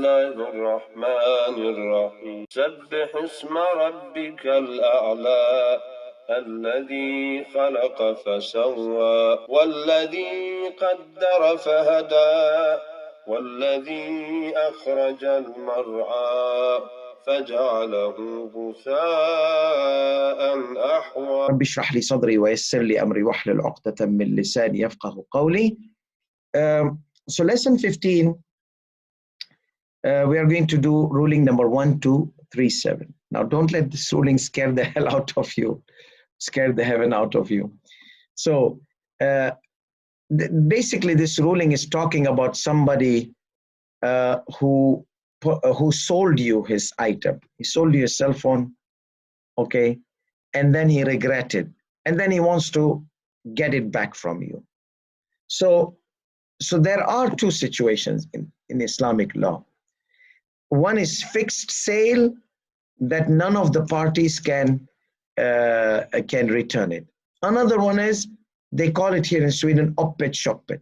الله الرحمن الرحيم سبح اسم ربك الأعلى الذي خلق فسوى والذي قدر فهدى والذي أخرج المرعى فجعله غثاء أحوى رب اشرح لي صدري ويسر لي أمري واحلل عقدة من لساني يفقه قولي. So lesson 15, we are going to do ruling number 1, 2, 3, 7. Now don't let this ruling scare the hell out of you, scare the heaven out of you. So basically this ruling is talking about somebody who sold you his item. He sold you a cell phone, okay, and then he regretted, and then he wants to get it back from you. So there are two situations in Islamic law. One is fixed sale, that none of the parties can return it. Another one is, they call it here in Sweden, öppet köpet.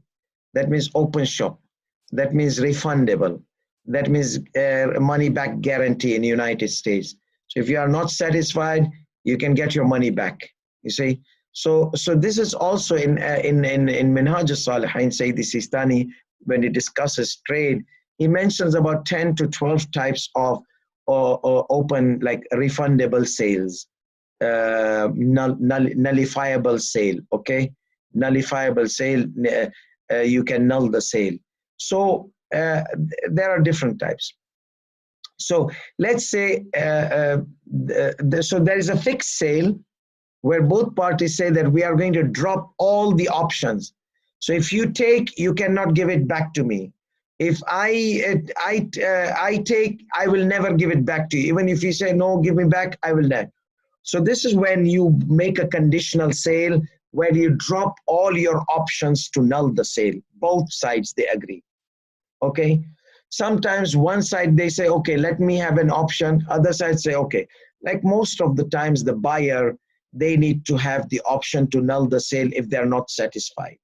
That means open shop. That means refundable. That means money back guarantee in the United States. So if you are not satisfied, you can get your money back. You see. So this is also in Minhaj al-Salihin, Sayyid Sistani, when he discusses trade, he mentions about 10 to 12 types of open, like refundable sales, nullifiable sale, okay? Nullifiable sale, you can null the sale. So there are different types. So let's say, so there is a fixed sale where both parties say that we are going to drop all the options. So if you take, you cannot give it back to me. If I take, I will never give it back to you. Even if you say, no, give me back, I will not. So this is when you make a conditional sale where you drop all your options to null the sale. Both sides, they agree. Okay. Sometimes one side, they say, okay, let me have an option. Other side say, okay. Like most of the times, the buyer, they need to have the option to null the sale if they're not satisfied.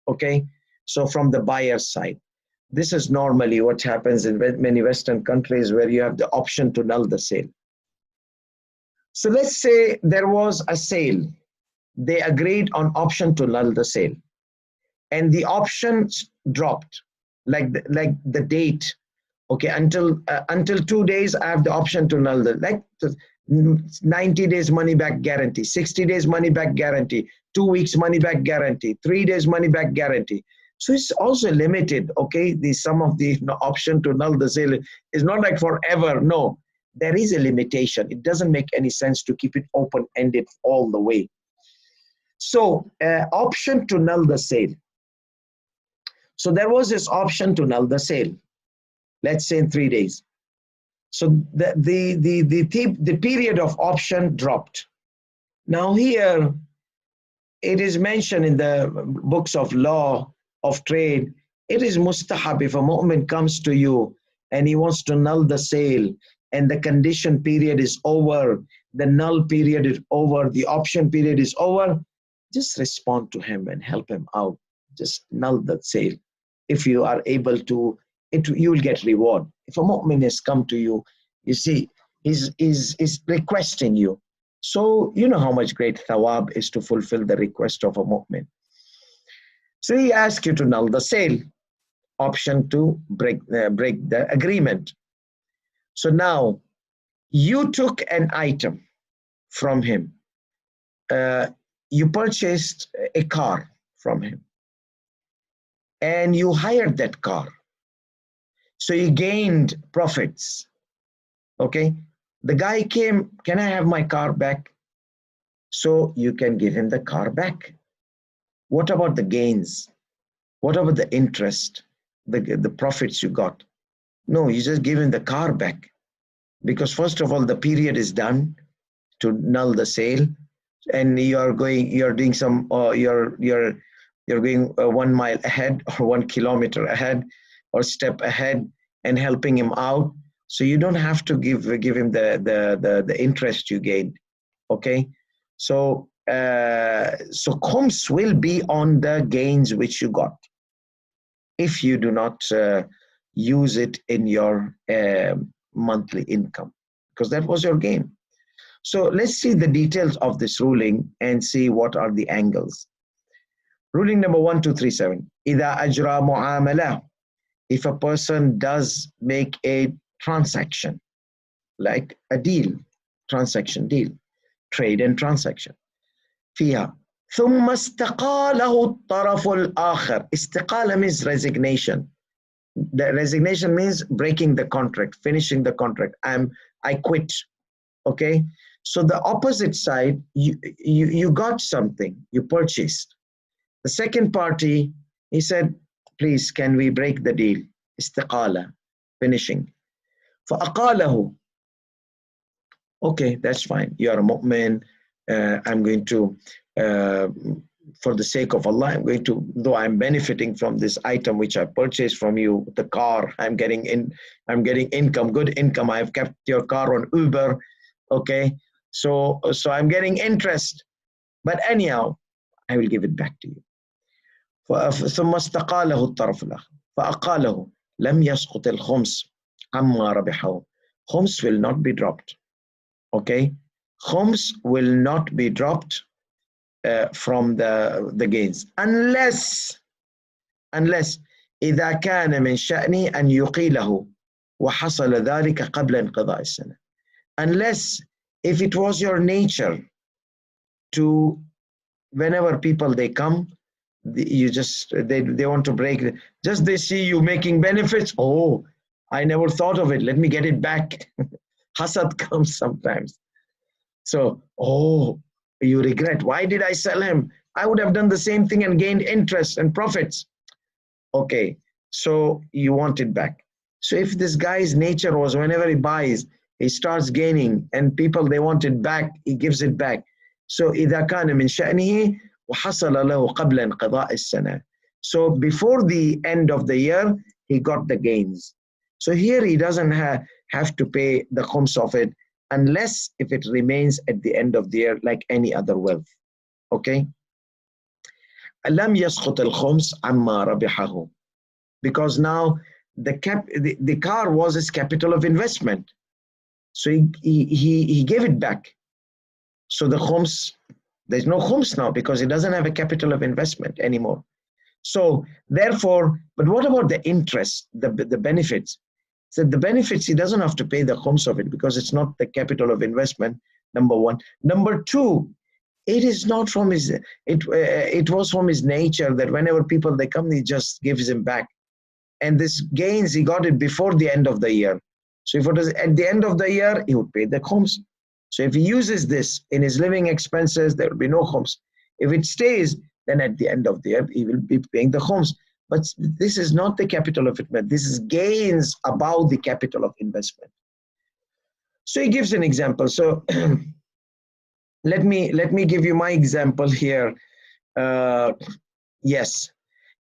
Okay. So from the buyer's side. This is normally what happens in many Western countries where you have the option to null the sale. So let's say there was a sale. They agreed on option to null the sale. And the options dropped, like the date. Okay, until 2 days, I have the option to null the, like 90 days money back guarantee, 60 days money back guarantee, 2 weeks money back guarantee, 3 days money back guarantee. So it's also limited, okay? Some of the option to null the sale is not like forever. No, there is a limitation. It doesn't make any sense to keep it open-ended all the way. So option to null the sale. So there was this option to null the sale, let's say in 3 days. So the period of option dropped. Now here, it is mentioned in the books of law, of trade, it is mustahab if a mu'min comes to you and he wants to null the sale and the condition period is over, the null period is over, the option period is over, just respond to him and help him out. Just null the sale. If you are able to, you will get reward. If a mu'min has come to you, you see, is requesting you. So you know how much great thawab is to fulfill the request of a mu'min. So he asks you to null the sale, option to break the agreement. So now you took an item from him. You purchased a car from him and you hired that car. So you gained profits. Okay. The guy came, can I have my car back? So you can give him the car back. What about the gains? What about the interest, the profits you got? No, you just give him the car back. Because first of all, the period is done to null the sale, and you're doing some, you're going 1 mile ahead or 1 kilometer ahead or step ahead and helping him out. So you don't have to give him the interest you gained. Okay, so khums will be on the gains which you got if you do not use it in your monthly income, because that was your gain. So let's see the details of this ruling and see what are the angles. Ruling number 1237. إذا أجرى معاملة. If a person does make a transaction, like a deal, transaction, deal, trade and transaction, فيها ثم استقاله الطرف الآخر. استقالة means resignation. The resignation means breaking the contract, finishing the contract. I quit. Okay. So the opposite side, you got something, you purchased. The second party, he said, please, can we break the deal? Istiqala, finishing. فأقاله. Okay, that's fine. You are a mu'min. I'm going to, for the sake of Allah, I'm going to, though I'm benefiting from this item which I purchased from you, the car, I'm getting income, good income. I've kept your car on Uber. Okay, so I'm getting interest. But anyhow, I will give it back to you. ثم استقاله الطرف الآخر فأقاله لم يسقط الخمس عما ربحه. Khums will not be dropped. Okay, khums will not be dropped from the gains unless إذا كان من شأني أن يقيله وحصل ذلك قبل انقضاء السنة. Unless if it was your nature to, whenever people they come, you just they want to break, just they see you making benefits. Oh, I never thought of it, let me get it back. Hasad comes sometimes. So, oh, you regret, why did I sell him? I would have done the same thing and gained interest and profits. Okay, so you want it back. So if this guy's nature was whenever he buys, he starts gaining and people they want it back, he gives it back. So إذا كان من شأنه وحصل له قبل انقضاء السنة. So before the end of the year, he got the gains. So here he doesn't have to pay the khums of it unless if it remains at the end of the year like any other wealth. Okay? لم يسقط الخمس عما ربحه. Because now the car was his capital of investment. So he gave it back. So the khums, there's no khums now because he doesn't have a capital of investment anymore. So therefore, but what about the interest, the benefits? So the benefits, he doesn't have to pay the khums of it because it's not the capital of investment, number one. Number two, it is not from his, it was from his nature that whenever people they come, he just gives him back. And this gains, he got it before the end of the year. So if it was at the end of the year, he would pay the khums. So if he uses this in his living expenses, there will be no khums. If it stays, then at the end of the year, he will be paying the khums. But this is not the capital of investment. This is gains above the capital of investment. So he gives an example. So let me give you my example here. Yes,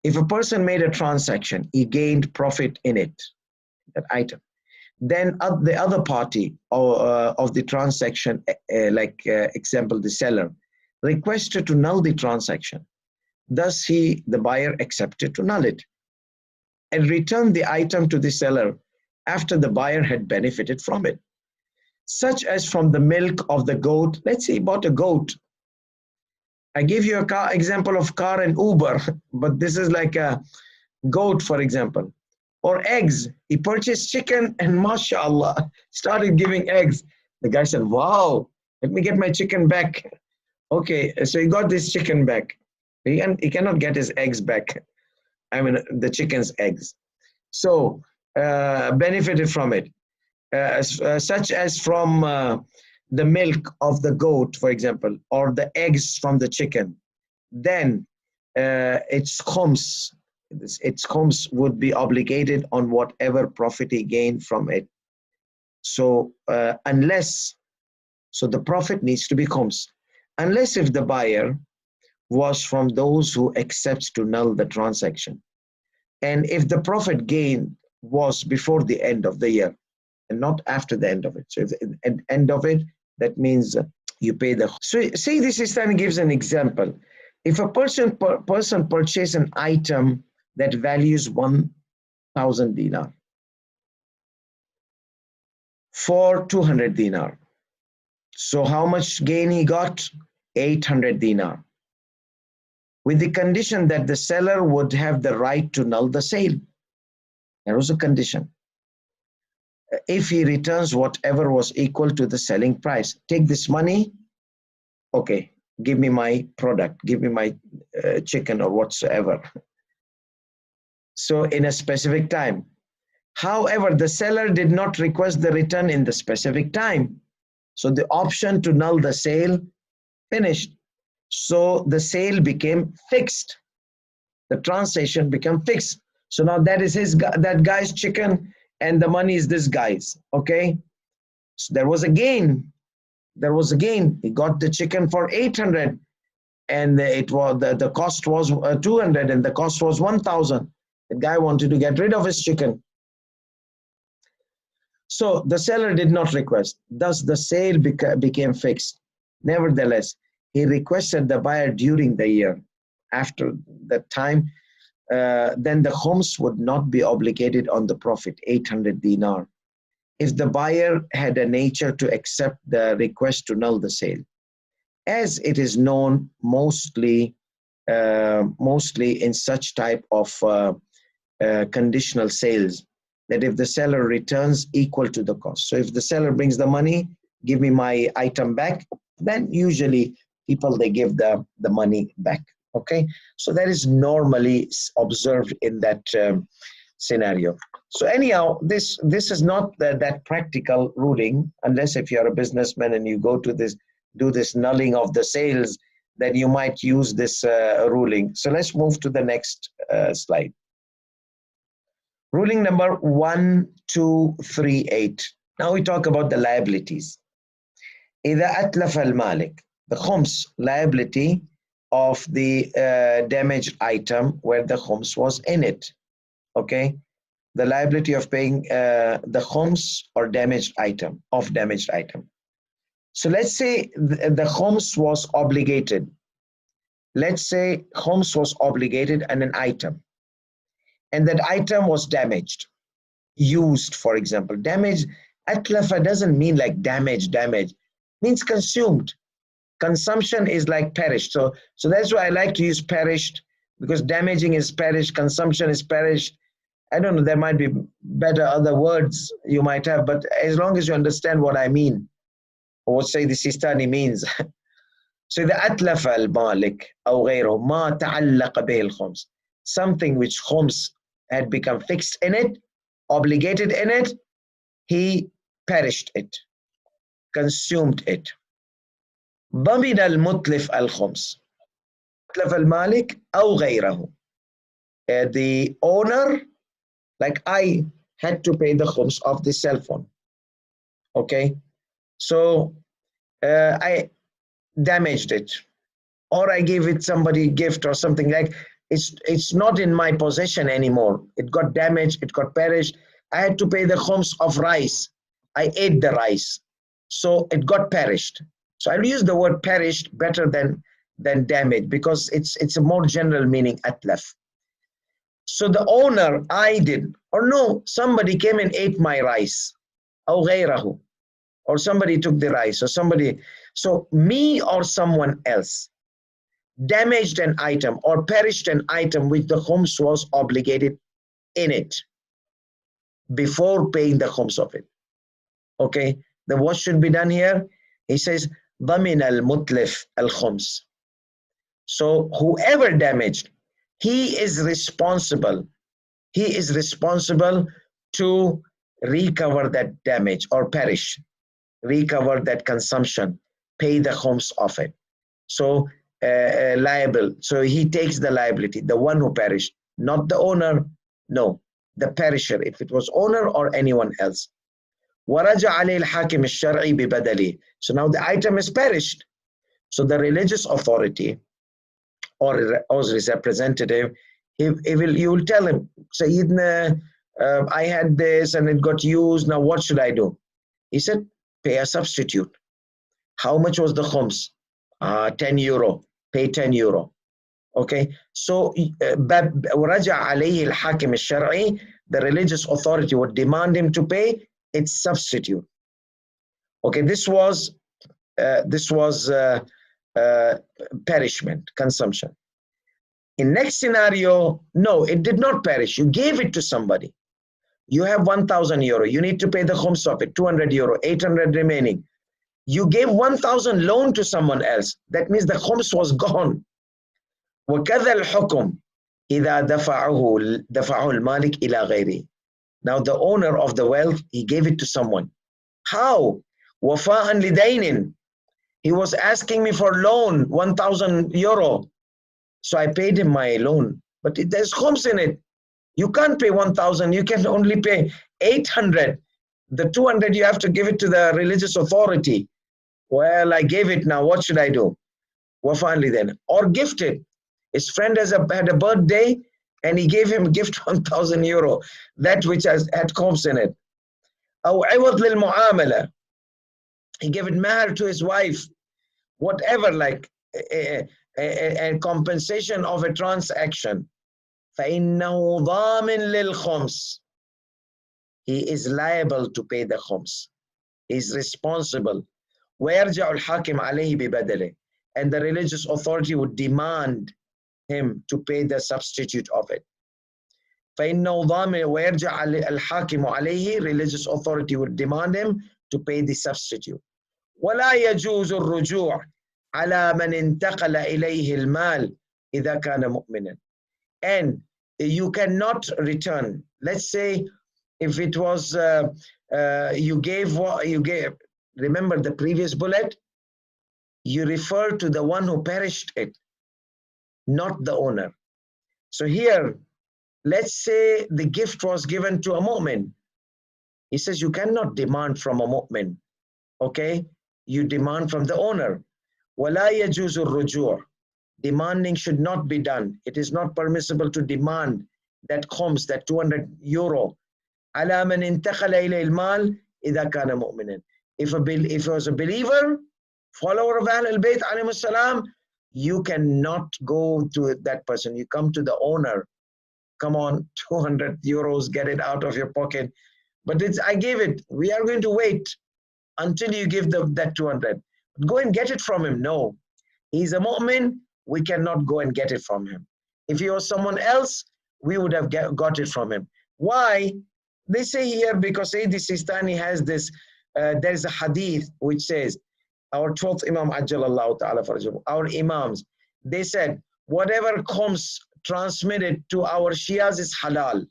if a person made a transaction, he gained profit in it, that item. Then the other party of the transaction, example, the seller, requested to null the transaction. Thus, the buyer accepted to null it and return the item to the seller after the buyer had benefited from it, such as from the milk of the goat. Let's say he bought a goat. I gave you a example of car and Uber, but this is like a goat, for example. Or eggs. He purchased chicken and mashallah, started giving eggs. The guy said, wow, let me get my chicken back. Okay, so he got this chicken back. He cannot get his eggs back. I mean, the chicken's eggs. So, benefited from it. Such as from the milk of the goat, for example, or the eggs from the chicken. Then its khums would be obligated on whatever profit he gained from it. So so the profit needs to be khums, unless if the buyer was from those who accepts to null the transaction, and if the profit gain was before the end of the year and not after the end of it. So if at the end of it, that means you pay the. So see, this Islam gives an example. If a person purchases an item that values 1,000 dinar, for 200 dinar. So how much gain he got? 800 dinar. With the condition that the seller would have the right to null the sale. There was a condition. If he returns whatever was equal to the selling price, take this money, okay, give me my product, give me my chicken or whatsoever. So in a specific time. However, the seller did not request the return in the specific time. So the option to null the sale finished. So the sale became fixed. The transaction became fixed. So now that is that guy's chicken and the money is this guy's. Okay. So there was a gain. There was a gain. He got the chicken for 800 and it was the cost was 200 and the cost was 1,000. The guy wanted to get rid of his chicken. So the seller did not request. Thus, the sale became fixed. Nevertheless, he requested the buyer during the year. After that time, then the khums would not be obligated on the profit, 800 dinar, if the buyer had a nature to accept the request to null the sale. As it is known mostly in such type of conditional sales, that if the seller returns equal to the cost. So if the seller brings the money, give me my item back, then usually people, they give the money back. Okay, so that is normally observed in that scenario. So anyhow, this is not that practical ruling, unless if you're a businessman and you go to do this nulling of the sales, then you might use this ruling. So let's move to the next slide. Ruling number 1238. Now we talk about the liabilities. إذا أتلف المالك, the khums liability of the damaged item where the khums was in it. Okay, the liability of paying the khums or damaged item. So let's say the khums was obligated. Let's say khums was obligated on an item, and that item was damaged, used, for example. Damage, atlafa doesn't mean like damage, means consumed. Consumption is like perished. So that's why I like to use perished, because damaging is perished, consumption is perished. I don't know, there might be better other words you might have, but as long as you understand what I mean, or what say the Sistani means. So the أتلف المالك أو غيره ما تعلق به الخمس, something which khums had become fixed in it, obligated in it, he perished it, consumed it. ضمن المتلف الخمس, أتلف المالك أو غيره. The owner, like I had to pay the khums of the cell phone. Okay, so I damaged it, or I gave it somebody gift or something, like it's not in my possession anymore. It got damaged, it got perished. I had to pay the khums of rice. I ate the rice, so it got perished. So I'll use the word perished better than damaged, because it's a more general meaning, atlaf. So the owner, I did, or no, somebody came and ate my rice, أو غيره, or somebody took the rice, or somebody, so me or someone else damaged an item or perished an item which the khums was obligated in it before paying the khums of it. Okay, then what should be done here? He says, ضمن المتلف الخمس. So whoever damaged, he is responsible. He is responsible to recover that damage or perish, recover that consumption, pay the khums of it. So liable. So he takes the liability, the one who perished, not the owner, no, the perisher, if it was owner or anyone else. ورجع عليه الحاكم الشرعي ببدله. So now the item is perished. So the religious authority or his representative, you will tell him, Sayyidina, I had this and it got used, now what should I do? He said, pay a substitute. How much was the khums? 10 euro. Pay 10 euro. Okay, so ورجع عليه الحاكم الشرعي, the religious authority would demand him to pay its substitute. Okay, this was perishment, consumption. In next scenario, no, it did not perish. You gave it to somebody. You have 1,000 euro. You need to pay the khums of it, 200 euro, 800 remaining. You gave 1,000 loan to someone else. That means the khums was gone. وكذا الحكم إذا دفعه المالك إلى غيره. Now the owner of the wealth, he gave it to someone. How? وفاء لدين. He was asking me for loan, 1,000 euro. So I paid him my loan. But there's khums in it. You can't pay 1,000. You can only pay 800. The 200 you have to give it to the religious authority. Well, I gave it now. What should I do? Wafa'an then. Or gift it. His friend had a birthday and he gave him a gift 1,000 euro. That which had khums in it. أو عوض للمعاملة. He gave it mahar to his wife. Whatever, like a compensation of a transaction. فإنه ضامن للخمس. He is liable to pay the khums. He is responsible. ويرجع الحاكم عليه ببدله. And the religious authority would demand him to pay the substitute of it. فإنه ضامن ويرجع الحاكم عليه. Religious authority would demand him to pay the substitute. ولا يجوز الرجوع على من انتقل إليه المال إذا كان مؤمنا. And you cannot return. Let's say if it was you gave, remember the previous bullet, you refer to the one who perished it, not the owner. So here, let's say the gift was given to a mu'min. He says you cannot demand from a mu'min. Okay, you demand from the owner. وَلَا يَجُوزُ الرُّجُوعُ. Demanding should not be done. It is not permissible to demand that khums, that 200 euro. عَلَى مَنْ انْتَقَلَ إِلَيْهِ الْمَالِ إِذَا كَانَ مُؤْمِنًا. If it was a believer, follower of Ahlul Bayt alayhi salam, you cannot go to that person. You come to the owner. Come on, 200 euros, get it out of your pocket. But I gave it. We are going to wait until you give that 200. Go and get it from him. No. He's a mu'min. We cannot go and get it from him. If he was someone else, we would have got it from him. Why? They say here because Sayyid Sistani has this, there's a hadith which says, our 12th Imam Ajjalallahu Ta'ala Farajahu, our Imams, they said, whatever comes transmitted to our Shias is halal.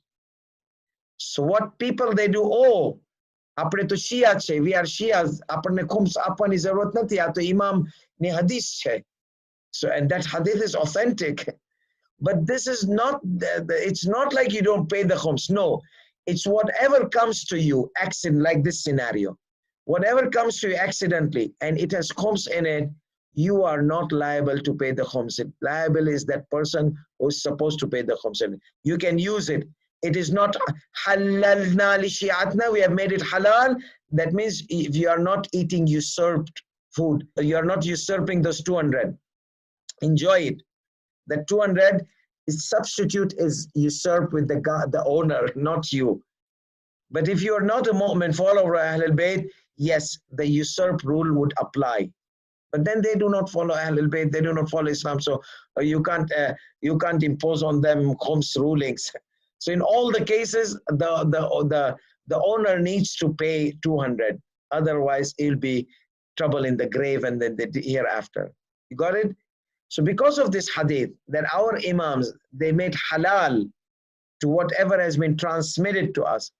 So what people they do, oh, આપણે તો શિયા છે, we are Shias, આપણને ખુમ્સ આપવાની જરૂરત નથી, આ તો ઇમામ ની હદીસ છે. So, and that hadith is authentic. But this is not, it's not like you don't pay the khums. No, it's whatever comes to you, accident, like this scenario. Whatever comes to you accidentally and it has khums in it, you are not liable to pay the khums. Liable is that person who is supposed to pay the khums in it. You can use it. It is not halalna li shi'atna, we have made it halal. That means if you are not eating usurped food, you are not usurping those 200. Enjoy it. The 200 substitute is usurped with the owner, not you. But if you are not a mu'min follower of Ahlul Bayt, yes, the usurp rule would apply. But then they do not follow Ahlul Bayt, they do not follow Islam, so you can't impose on them khums rulings. So in all the cases, the owner needs to pay 200. Otherwise, it'll be trouble in the grave and then the hereafter. You got it? So because of this hadith, that our imams, they made halal to whatever has been transmitted to us.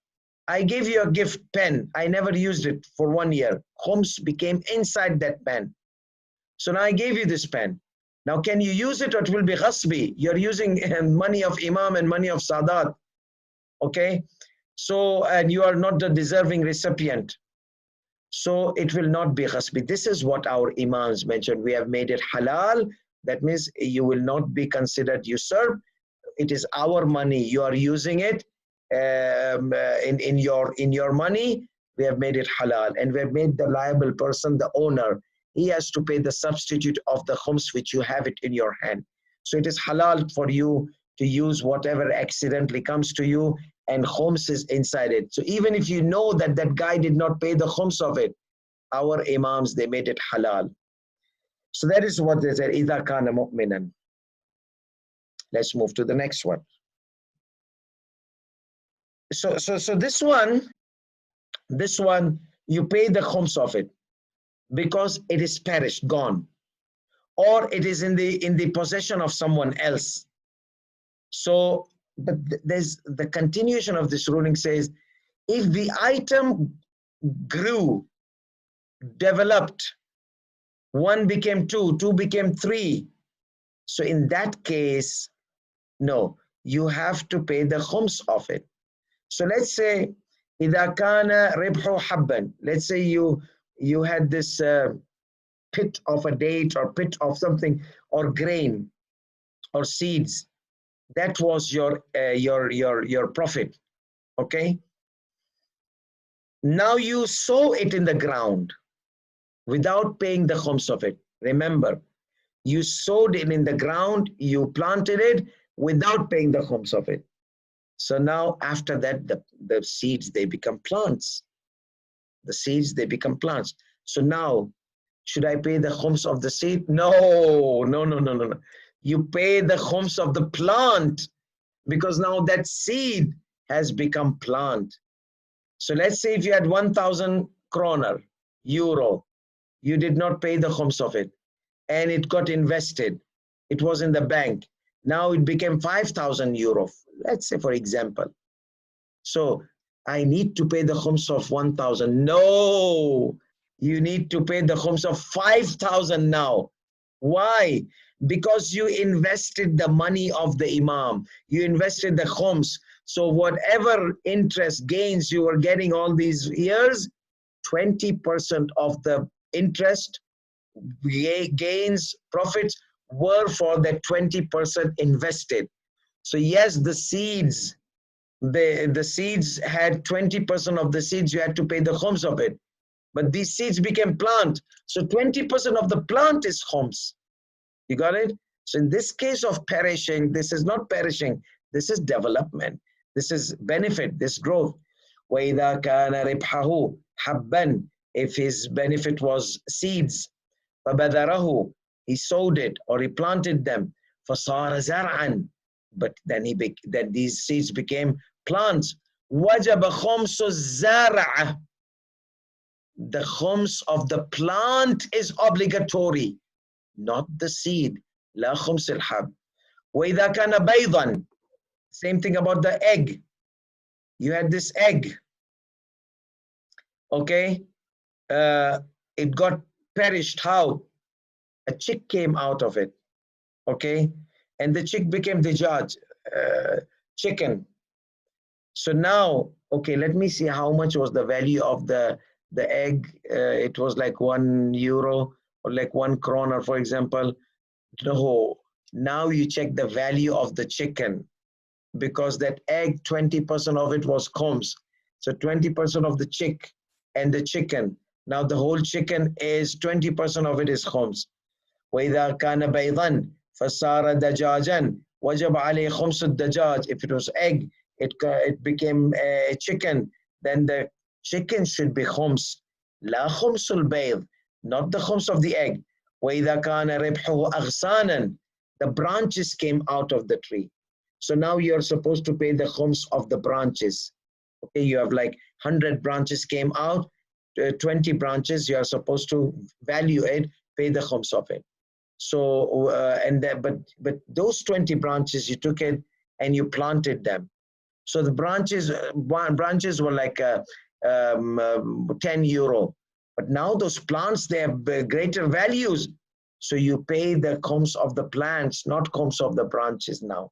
I gave you a gift pen. I never used it for 1 year. Khums became inside that pen. So now I gave you this pen. Now can you use it or it will be ghasbi? You're using money of imam and money of sadat. Okay? So, and you are not the deserving recipient. So it will not be ghasbi. This is what our imams mentioned. We have made it halal. That means you will not be considered usurp. It is our money. You are using it in your money. We have made it halal, and we have made the liable person the owner. He has to pay the substitute of the khums which you have it in your hand. So it is halal for you to use whatever accidentally comes to you, and khums is inside it. So even if you know that that guy did not pay the khums of it, our imams, they made it halal. So that is what they said, إِذَا كَانَ مُؤْمِنًا. Let's move to the next one. So this one, you pay the khums of it because it is perished, gone, or it is in the possession of someone else. So, but there's the continuation of this ruling says, if the item grew, developed, 1 became 2, 2 became 3. So in that case, no, you have to pay the khums of it. So let's say, إذا كان ربح حبا. Let's say you had this pit of a date or pit of something or grain or seeds. That was your profit. Okay. Now you sow it in the ground without paying the khums of it. Remember, you sowed it in the ground, you planted it without paying the khums of it. So now after that, the seeds, they become plants. The seeds, they become plants. So now, should I pay the khums of the seed? No. You pay the khums of the plant because now that seed has become plant. So let's say if you had 1,000 kroner, euro, you did not pay the khums of it and it got invested. It was in the bank. Now it became 5,000 euro, let's say for example. So I need to pay the khums of 1,000. No, you need to pay the khums of 5,000 now. Why? Because you invested the money of the imam. You invested the khums. So whatever interest gains you were getting all these years, 20% of the interest gains, profits were for that 20% invested. So yes, the seeds, the seeds had 20% of the seeds, you had to pay the khums of it. But these seeds became plant. So 20% of the plant is khums. You got it? So in this case of perishing, this is not perishing. This is development. This is benefit, this growth. وَإِذَا كَانَ رِبْحَهُ حَبًّا. If his benefit was seeds, فَبَذَرَهُ. He sowed it or he planted them. فَصَارَ زَرْعًا. But then then these seeds became plants. وَجَبَ خُمْسُ الزَّرْعَ. The khums of the plant is obligatory, not the seed. لا خمس الحب. وإذا كان بيضا. Same thing about the egg. You had this egg. Okay. It got perished. How? A chick came out of it. Okay. And the chick became the judge. Chicken. So now, okay, let me see how much was the value of the egg. It was like 1 euro or like 1 kroner, for example. No, now you check the value of the chicken because that egg, 20% of it was khums. So 20% of the chick and the chicken. Now the whole chicken is 20% of it is khums. وَإِذَا كَانَ بَيْضًا فَصَارَ دَجَاجًا وَجَبَ عَلَيْهِ خُمْسُ الدَّجَاج. If it was egg, it became a chicken, then the chicken should be khums. لا خمس البيض, not the khums of the egg. وَإِذَا كَانَ رِبْحُهُ أَغْصَانًا. The branches came out of the tree. So now you're supposed to pay the khums of the branches. Okay, you have like 100 branches came out, 20 branches, you are supposed to value it, pay the khums of it. So, but those 20 branches, you took it and you planted them. So the branches were like 10 euro. But now those plants, they have greater values. So you pay the khums of the plants, not khums of the branches now.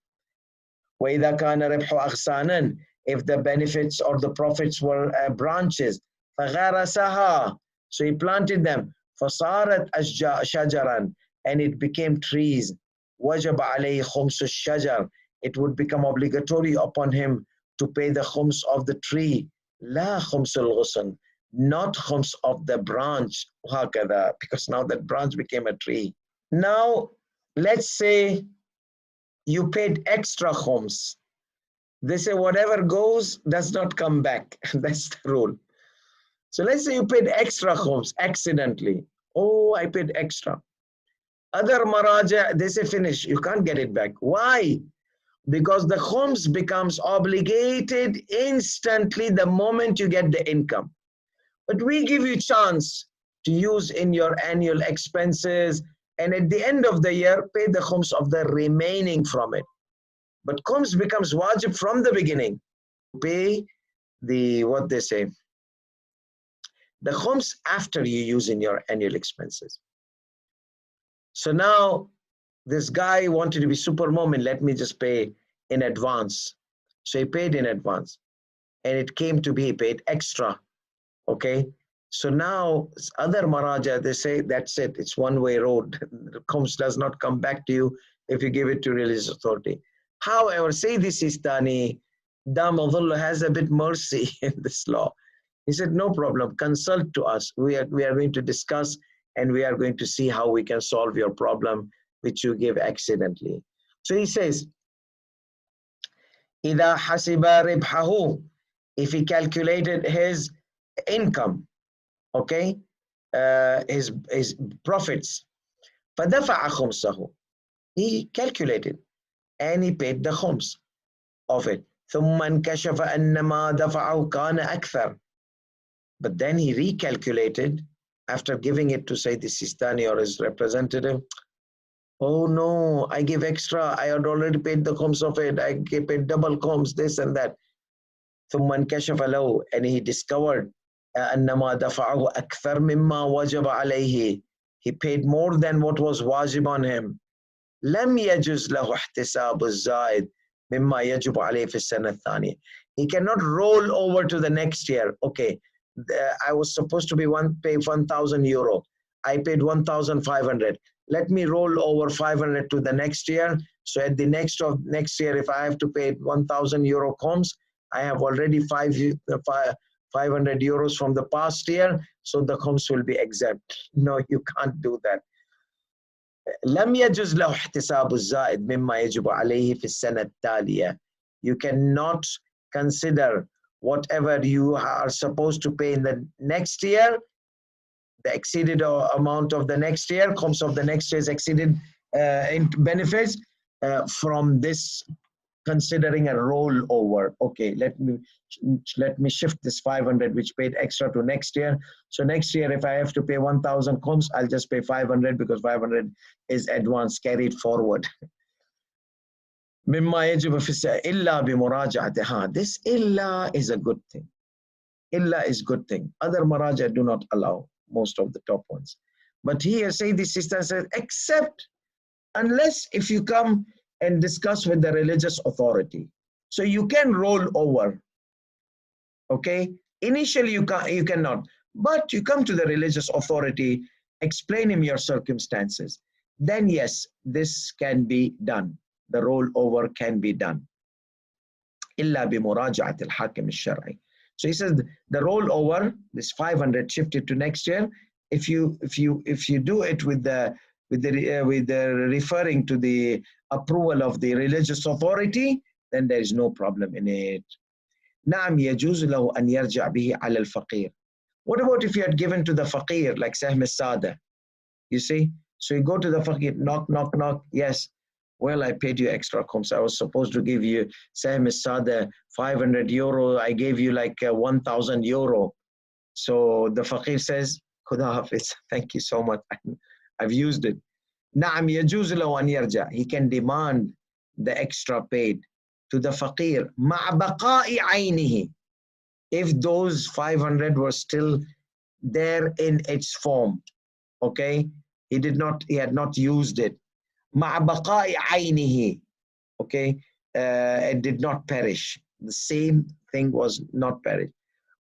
وَإِذَا كَانَ رِبْحُ أَغْصَانًا. If the benefits or the profits were branches. فَغَرَسَهَا. So he planted them. فَصَارَتْ شَجَرًا. And it became trees. وَجَبَ عَلَيْهِ خُمْسُ الشَّجَرِ. It would become obligatory upon him to pay the khums of the tree. لَا خُمْسُ الْغُصْنِ. Not khums of the branch. وَهَكَذَا. Because now that branch became a tree. Now, let's say you paid extra khums. They say whatever goes does not come back. That's the rule. So let's say you paid extra khums accidentally. Oh, I paid extra. Other maraja, they say finish. You can't get it back. Why? Because the khums becomes obligated instantly the moment you get the income. But we give you chance to use in your annual expenses, and at the end of the year, pay the khums of the remaining from it. But khums becomes wajib from the beginning. Pay the, what they say, the khums after you use in your annual expenses. So now this guy wanted to be super mu'min, let me just pay in advance. So he paid in advance, and it came to be he paid extra. Okay, so now other maraja, they say that's it, it's one-way road. The khums does not come back to you if you give it to religious authority. However, Sayyid Sistani Damadullah has a bit mercy in this law. He said, no problem, consult to us. We are going to discuss, and we are going to see how we can solve your problem which you give accidentally. So he says, إِذَا حَسِبَ رِبْحَهُ, if he calculated his income, okay, his profits, فَدَفَعَ خُمْسَهُ, he calculated and he paid the khums of it. ثُمَّ انْكَشَفَ أَنَّمَا دَفَعَهُ كَانَ أَكْثَرُ, but then he recalculated after giving it to Sayyid Sistani or his representative. Oh no, I gave extra. I had already paid the khums of it. I paid double khums, this and that. ثم انكشف له, and he discovered أنما دفعه أكثر مما وجب عليه. He paid more than what was wajib on him. لم يجوز له احتساب الزائد مما يجب عليه في السنة الثانية. He cannot roll over to the next year. Okay, I was supposed to be pay 1,000 euro. I paid 1,500. Let me roll over 500 to the next year. So at the next year, if I have to pay 1,000 euro khums, I have already 500 euros from the past year, so the khums will be exempt. No, you can't do that. لم يجوز له احتساب الزائد مما يجب عليه في السنة التالية. You cannot consider whatever you are supposed to pay in the next year, the exceeded amount of the next year, khums of the next year's exceeded in benefits from this, considering a rollover. Okay, let me shift this 500 which paid extra to next year. So next year, if I have to pay 1,000 khums, I'll just pay 500 because 500 is advance carried forward. مما يجب في إلا بمراجعتها. This illa is a good thing. Illa is good thing. Other maraja do not allow, most of the top ones. But here, say the sister says, except unless if you come and discuss with the religious authority. So you can roll over. Okay? Initially you cannot. But you come to the religious authority, explain him your circumstances. Then yes, this can be done. The rollover can be done. إلا بمراجعة الحاكم الشرعي. So he says the rollover, this 500 shifted to next year. If you do it with the referring to the approval of the religious authority, then there is no problem in it. نعم يجوز له أن يرجع به على الفقير. What about if you had given to the faqir like Sahm al-Sada? You see, so you go to the faqir, knock, knock, knock. Yes, well, I paid you extra khums. I was supposed to give you Sahm al-Sada 500 euro. I gave you like 1,000 euro. So the faqir says, Khuda Hafiz, thank you so much. I've used it. نعم يجوز له أن يرجع. He can demand the extra paid to the faqir مع بقاء عينه. If those 500 were still there in its form, okay, he had not used it. مع بقاء عينه, okay, it did not perish. The same thing was not perished.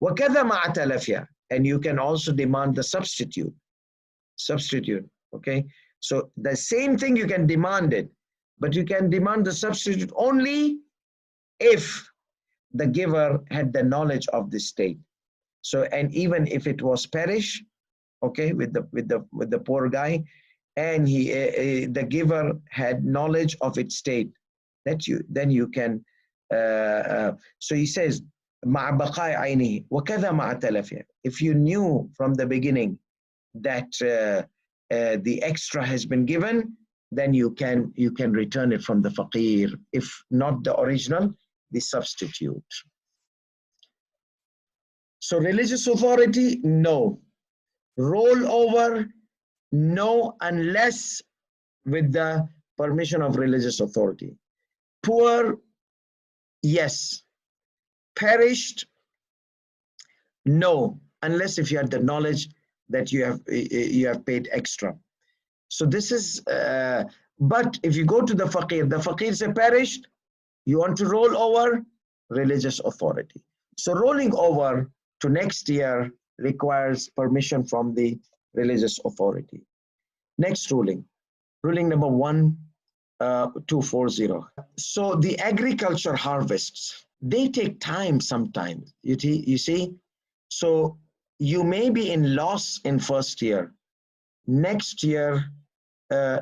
وكذا مع تلفها, and you can also demand the substitute, okay. So the same thing you can demand it, but you can demand the substitute only if the giver had the knowledge of the state. So, and even if it was perish, okay, with the poor guy, and the giver had knowledge of its state, then you can. So he says, مع بقاء عينه وكذا مع تلفه. If you knew from the beginning that the extra has been given, then you can return it from the faqir. If not the original, the substitute. So religious authority, no. Roll over, no, unless with the permission of religious authority. Poor, yes. Perished, no, unless if you had the knowledge that you have paid extra. So this is, but if you go to the faqir say perished, you want to roll over, religious authority. So rolling over to next year requires permission from the religious authority. Next ruling, ruling number 1240. So the agriculture harvests, they take time sometimes, you see. So you may be in loss in first year. Next year,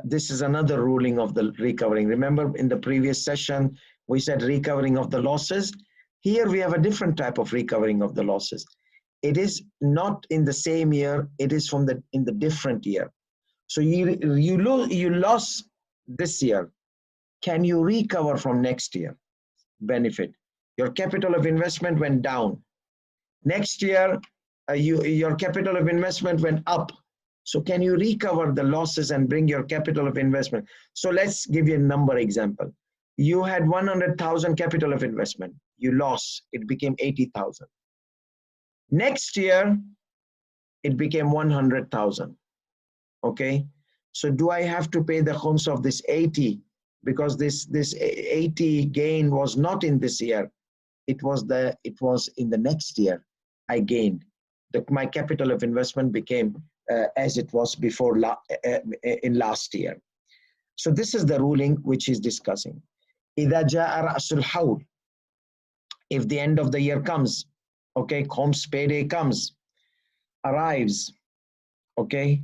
this is another ruling of the recovering. Remember in the previous session, we said recovering of the losses. Here we have a different type of recovering of the losses. It is not in the same year, it is in the different year. So you lost this year. Can you recover from next year? Benefit. Your capital of investment went down. Next year, your capital of investment went up. So can you recover the losses and bring your capital of investment? So let's give you a number example. You had 100,000 capital of investment. You lost, it became 80,000. Next year, it became 100,000. Okay. So do I have to pay the khums of this 80? Because this 80 gain was not in this year. It was in the next year I gained. My capital of investment became as it was before in last year. So this is the ruling which he's discussing. إذا جاء رأس الحول, if the end of the year comes, okay, khums payday comes, arrives, okay,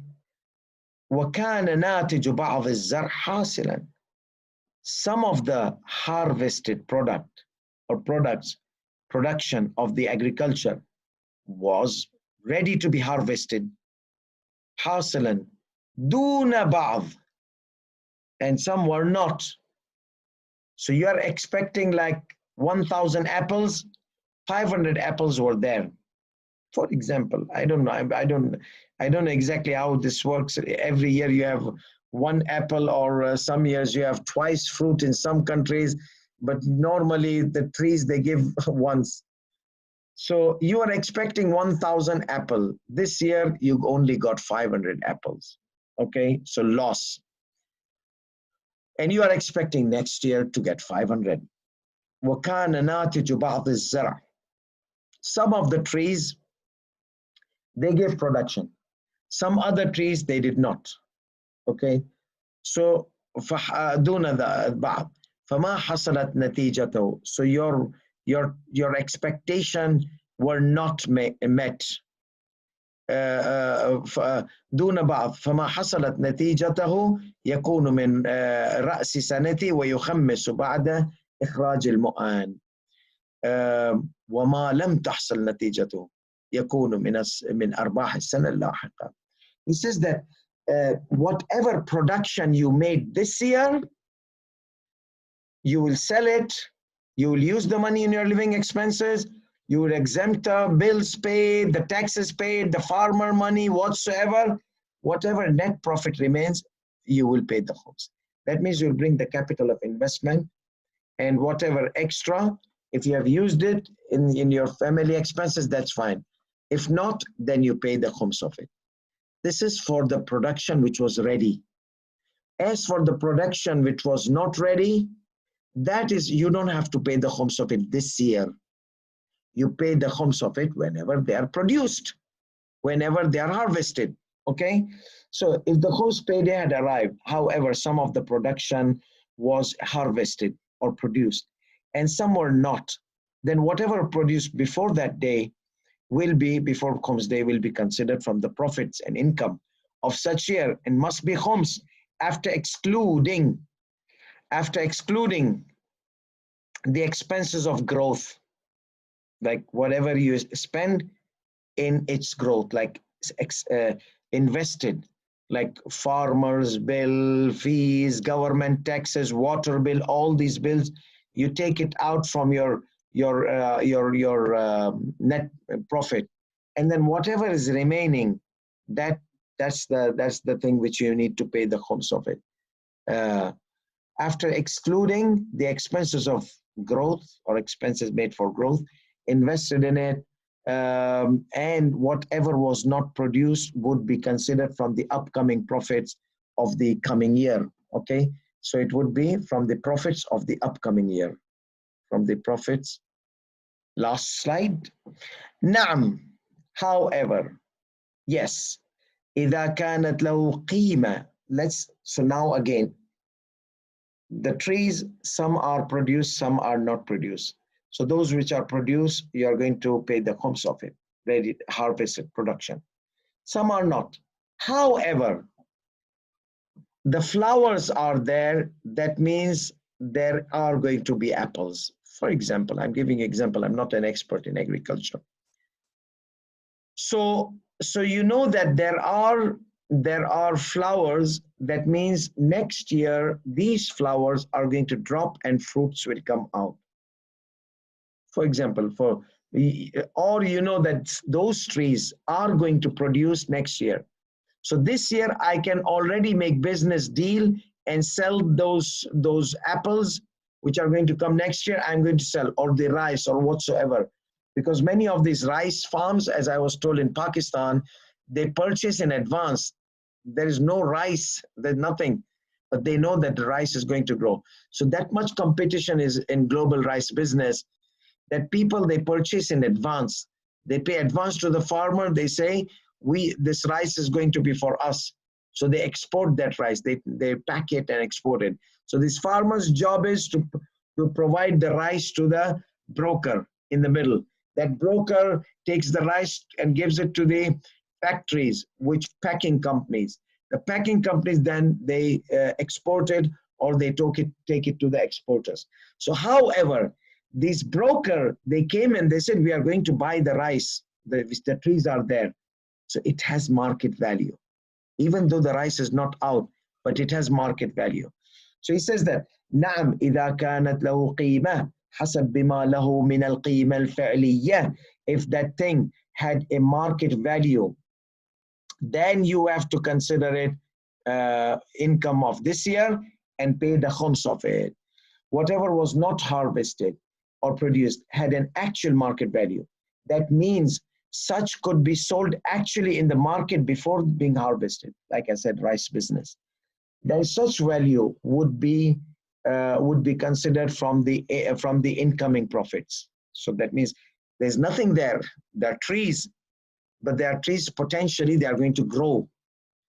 وكان ناتج بعض الزرع حاصلا, some of the harvested product or production of the agriculture was ready to be harvested, حاصلا دون بعض, and some were not. So you are expecting like 1,000 apples, 500 apples were there. For example, I don't know. I don't know exactly how this works. Every year you have one apple, or some years you have twice fruit in some countries, but normally the trees they give once. So you are expecting 1,000 apple. This year you only got 500 apples. Okay, so loss. And you are expecting next year to get 500. وَكَانَ نَاتِجُ بَعْضِ الزَّرْعِ, some of the trees, they gave production. Some other trees, they did not. Okay, so دون بعض فما حصلت نتيجته. So your expectation were not met. دون بعض فما حصلت نتيجته يكون من رأس سنتي ويخمس بعد إخراج المؤان. وما لم تحصل نتيجته يكون من أرباح السنة اللاحقة. He says that whatever production you made this year, you will sell it, you will use the money in your living expenses, you will exempt bills paid, the taxes paid, the farmer money, whatsoever, whatever net profit remains, you will pay the khums. That means you'll bring the capital of investment, and whatever extra, if you have used it in your family expenses, that's fine. If not, then you pay the khums of it. This is for the production which was ready. As for the production which was not ready, that is, you don't have to pay the khums of it this year. You pay the khums of it whenever they are produced, whenever they are harvested. Okay? So if the khums payday had arrived, however, some of the production was harvested or produced, and some were not, then whatever produced before that day will be, before khums day, will be considered from the profits and income of such year, and must be khums after excluding the expenses of growth. like whatever you spend in its growth, like invested, like farmers bill, fees, government taxes, water bill, all these bills, you take it out from your net profit, and then whatever is remaining, that that's the thing which you need to pay the khums of it. Uh, After excluding the expenses of growth or expenses made for growth, invested in it, and whatever was not produced would be considered from the upcoming profits of the coming year. Okay, so it would be from the profits of the upcoming year, from the profits. Last slide. نعم. However, yes. إذا كانت له قيمة. So now again, the trees, some are produced, some are not produced. So those which are produced, you are going to pay the khums of it, ready, harvested production. Some are not. However, the flowers are there. That means there are going to be apples. For example, I'm giving an example. I'm not an expert in agriculture. So you know that there are flowers. That means next year these flowers are going to drop and fruits will come out. For example, or you know that those trees are going to produce next year. So this year I can already make business deal and sell those apples which are going to come next year. I'm going to sell, or the rice or whatsoever, because many of these rice farms, as I was told in Pakistan, they purchase in advance. There is no rice, there's nothing, but they know that the rice is going to grow. So that much competition is in global rice business, that people, they purchase in advance. They pay advance to the farmer. They say, this rice is going to be for us. So they export that rice. They pack it and export it. So this farmer's job is to provide the rice to the broker in the middle. That broker takes the rice and gives it to the factories, which packing companies. The packing companies then they export it, or they take it to the exporters. So however, this broker, they came and they said, we are going to buy the rice. The trees are there. So it has market value. Even though the rice is not out, but it has market value. So he says that, نعم إذا كانت له قيمة حسب بما له من القيمة الفعلية. If that thing had a market value, then you have to consider it income of this year and pay the khums of it. Whatever was not harvested or produced had an actual market value. That means such could be sold actually in the market before being harvested. Like I said, rice business. Then such value would be considered from the incoming profits. So that means there's nothing there. There are trees, but there are trees potentially they are going to grow.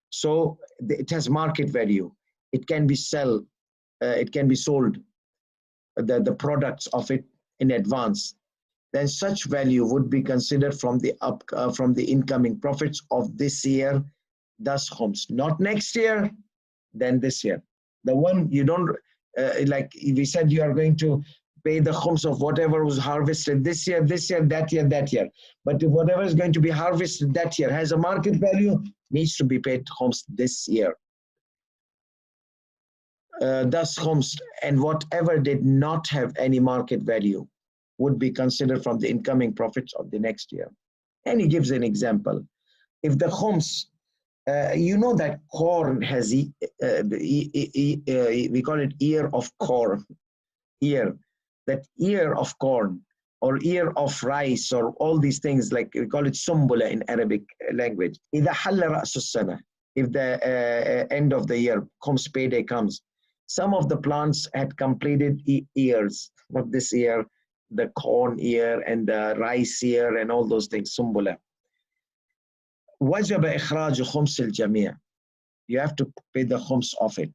So it has market value. It can be sold. The products of it in advance. Then such value would be considered from the incoming profits of this year, thus khums. Not next year, then this year. The one you don't, like we said, you are going to pay the khums of whatever was harvested this year, that year. But if whatever is going to be harvested that year has a market value, needs to be paid khums this year. Thus khums, and whatever did not have any market value would be considered from the incoming profits of the next year. And he gives an example. If the khums, you know that corn has, we call it ear of corn, that ear of corn or ear of rice or all these things, like we call it sumbula in Arabic language. إذا حل رأس السنة, if the end of the year, khums payday comes, some of the plants had completed ears, not this year, the corn ear and the rice ear and all those things, sumbula. وجب إخراج خمس الجميع. You have to pay the khums of it.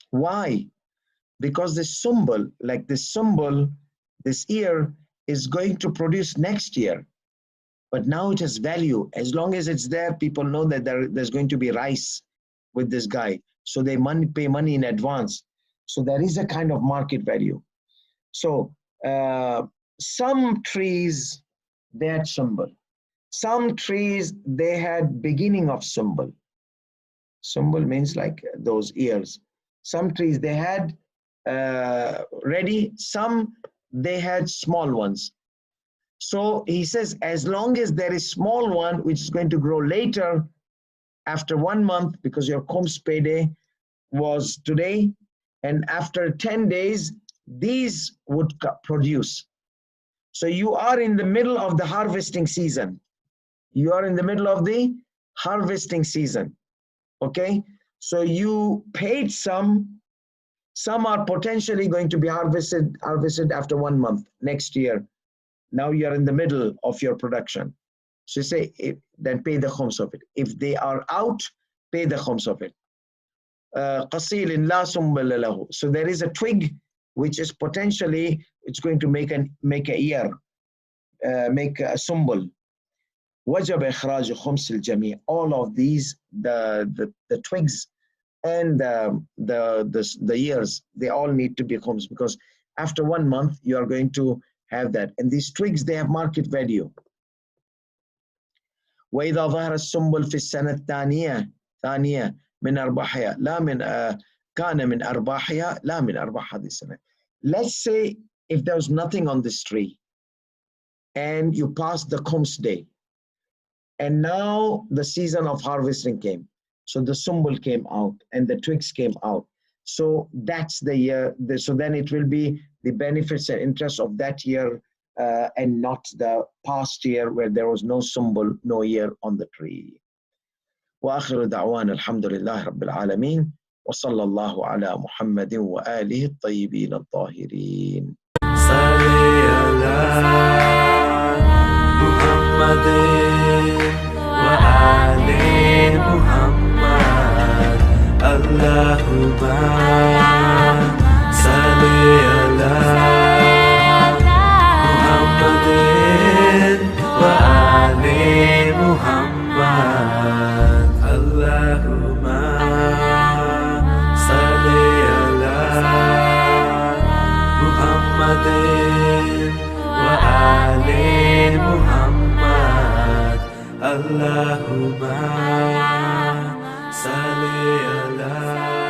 Why? Because the sumbul, like this sumbul, this ear is going to produce next year. But now it has value. As long as it's there, people know that there's going to be rice with this guy. So they pay money in advance. So there is a kind of market value. So some trees, they had symbol. Some trees, they had beginning of symbol. Symbol means like those ears. Some trees, they had ready. Some, they had small ones. So he says, as long as there is small one, which is going to grow later, after 1 month, because your Khums payday was today, and after 10 days, these would produce. So you are in the middle of the harvesting season. You are in the middle of the harvesting season. Okay? So you paid some are potentially going to be harvested after 1 month next year. Now you're in the middle of your production. So you say, then pay the khums of it. If they are out, pay the khums of it. قصيل لا سنبل له. So there is a twig which is potentially, it's going to make a ear, make a sumbul. وجب إخراج خمس الجميع. All of these, the twigs and the ears, they all need to be khums, because after 1 month you are going to have that. And these twigs, they have market value. وإذا ظهر السنبل في السنة الثانية من أرباحها لا من كان من أرباحها لا من أرباح هذه السنة. Let's say if there was nothing on this tree and you passed the Khums day, and now the season of harvesting came. So the sumbul came out and the twigs came out. So that's the year. So then it will be the benefits and interest of that year, and not the past year where there was no sumbul, no ear on the tree. وآخر دعوانا الحمد لله رب العالمين وصلى الله على محمد وآله الطيبين الطاهرين. صلي على محمد وآل محمد اللهم صل على محمد وآل محمد اللهم صل على محمد وآل محمد اللهم صل على